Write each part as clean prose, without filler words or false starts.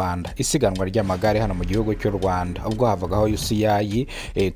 Rwanda, isiganwa ry'amagare hano mu gihugu cy'u Rwanda, ubwo havagaho UCI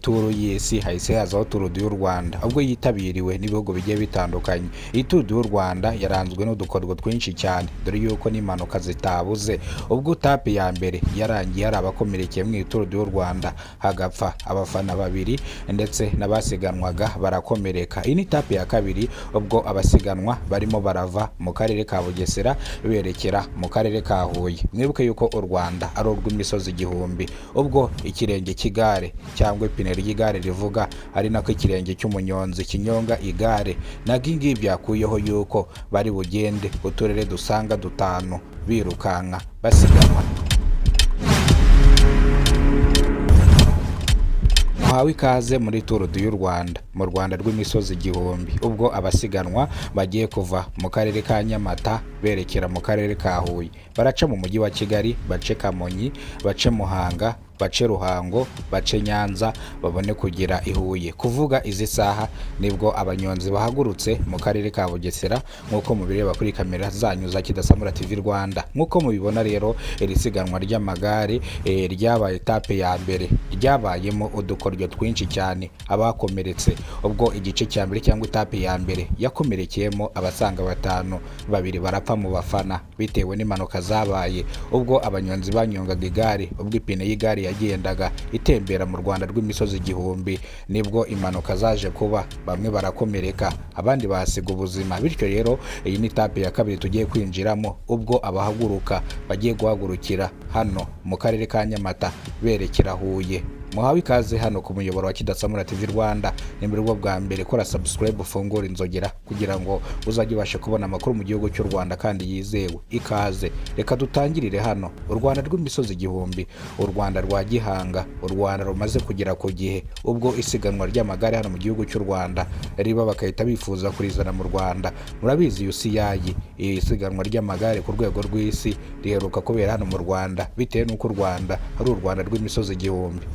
turu y'isi, hahise hazaho turu du Rwanda, ubwo yitabiriwe n'ibihugu bigiye bitandukanye. Iyi turu du Rwanda yaranzwe n'udukorwa twinshi cyane, dore yuko n'impanuka zitabuze. Ubwo tape ya mbere yarangiye hari abakomerekeye mu turu du Rwanda, hagapfa abafana babiri ndetse n'abasiganwaga barakomereka. Iyi ni tape ya kabiri, ubwo abasiganwa barimo barava mu karere ka Bugesera berekera mu karere ka Huye. Mwibuke yuko u Rwanda ari urw'imisozi igihumbi, ubwo ikirenge cy'igare cyangwa ipine ry'igare rivuga ari nako ikirenge cy'umunyonzi kinyonga igare. Nagingi byakuyeho yuko bari bugende uturere dusanga dutanu birukanka basiganwa. Muhawe ikaze muri turu du Rwanda, mu Rwanda rw'imisozi igihumbi, ubwo abasiganwa bagiye kuva mu karere ka Nyamata berekera mu karere ka Huye. Baraca mu mujyi wa Kigali, bace Kamonyi, bace Muhanga, bace Ruhango, bace Nyanza, babone kugira i Huye. Kuvuga izi saha nibwo abanyonzi bahagurutse mu karere ka Bugesera, nk'uko mubireba kuri kamera zanyu za Kidasamura TV Rwanda. Nk'uko mubibona rero, iri siganwa ry'amagare ryabaye etape ya mbere, ryabayemo udukoryo twinshi cyane, abakomeretse. Ubwo igice cya mbere cyangwa etape ya mbere yakomerekeyemo abasaga batanu, babiri barapfa mu bafana bitewe n'impanuka zabaye, ubwo abanyonzi banyongaga igare, ubwo ipine y'igare yagendaga itembera mu Rwanda rw'imisozi igihumbi, nibwo impanuka zaje kuba, bamwe barakomereka abandi bahasiga ubuzima. Bityo rero iyi ni etape ya kabiri tugiye kwinjiramo, ubwo abahaguruka bagiye guhagurukira hano mu karere ka Nyamata berekera Huye. Muhawe ikaze hano ku muyoboro wa Kidasamura TV Rwanda. Ni muri bwo bwa mbere, kora subscribe, ufungura inzogera kugira ngo uzajye ubashe kubona amakuru mu gihugu cy'u Rwanda kandi yizewe. Ikaze, reka dutangirire hano. U Rwanda rw'imisozi igihumbi, u Rwanda rwa gihanga, u Rwanda rumaze kugera ku gihe, ubwo isiganwa ry'amagare hano mu gihugu cy'u Rwanda riba bakahita bifuza kurizana mu Rwanda. Murabizi UCI, isiganwa ry'amagare ku rwego rw'isi, riheruka kubera hano mu Rwanda, bitewe n'uko u Rwanda ari u Rwanda rw'imisozi igihumbi.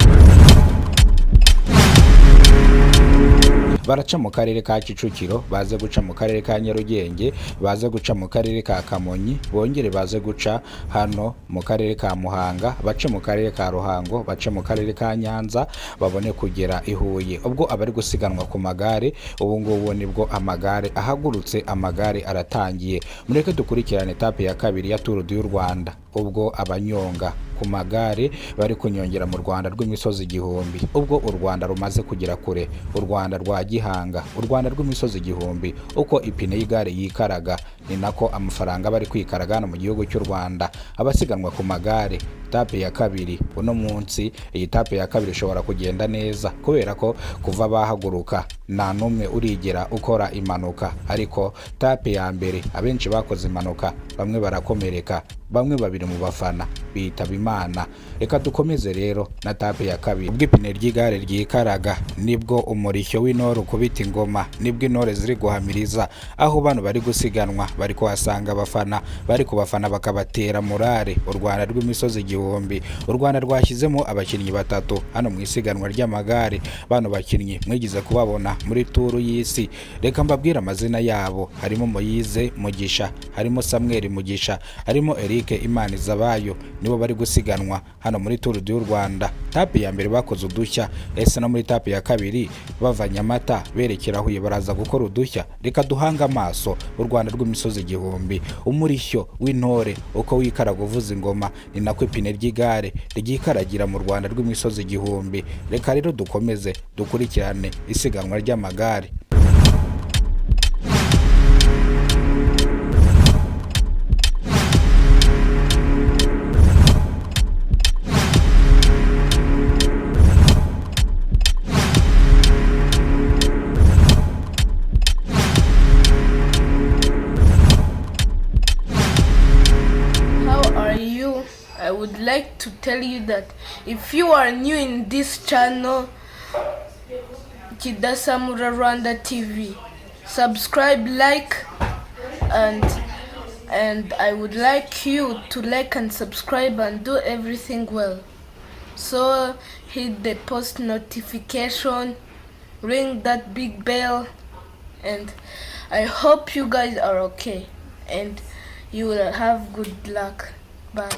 Baraca mu karere ka Kicukiro, baze guca mu karere ka Nyarugenge, baze guca mu karere ka Kamonyi, bongere baze guca hano mu karere ka Muhanga, bace mu karere ka Ruhango, bace mu karere ka Nyanza, babone kugera i Huye. Ubwo abari gusiganwa ku magare, ubu ngubu nibwo amagare ahagurutse, amagare aratangiye. Mureke dukurikirane etape ya kabiri ya turu du Rwanda, ubwo abanyonga ku magare bari kunyongera mu Rwanda rw'imisozi igihumbi, ubwo u Rwanda rumaze kugera kure, u Rwanda rwa gihanga, u Rwanda rw'imisozi igihumbi. Uko ipine y'igare yikaraga, ni nako amafaranga bari kwikaraga hano mu gihugu cy'u Rwanda. Abasiganwa ku magare, etape ya kabiri uno munsi, iyi etape ya kabiri ishobora kugenda neza, kubera ko kuva bahaguruka nta numwe urigera ukora impanuka. Ariko etape ya mbere abenshi bakoze impanuka, bamwe barakomereka, bamwe babiri mu bafana bitaba Imana. Reka dukomeze rero na etape ya kabiri, ubwo ipine ry'igare ryikaraga, nibwo umurishyo w'intore ukubita ingoma, nibwo intore ziri guhamiriza. Aho bano bari gusiganwa bari kuhasanga abafana, bari kubafana bakabatera morale. U Rwanda rw'imisozi igihumbi, u Rwanda rwashyizemo abakinnyi batatu hano mu isiganwa ry'amagare. Bano bakinnyi mwigize kubabona muri turu y'isi, reka mbabwire amazina yabo. Harimo Moyize Mugisha, harimo Samuel Mugisha, harimo Eric Imanizabayo, nibo bari gusiganwa hano muri turu du Rwanda. Etape ya mbere bakoze udushya, ese no muri etape ya kabiri bava Nyamata berekera Huye baraza gukora udushya. Reka duhanga amaso u Rwanda rw'imisozi igihumbi, umurishyo w'intore uko wikaraga uvuza ingoma, ni nako ipine ry'igare ryikaragira mu Rwanda rw'imisozi igihumbi. Reka rero dukomeze dukurikirane isiganwa ry'amagare. I would like to tell you that if you are new in this channel, Kidasamura Rwanda TV, subscribe, like, and I would like you to like and subscribe and do everything well. So hit the post notification, ring that big bell, and I hope you guys are okay and you will have good luck. Bye.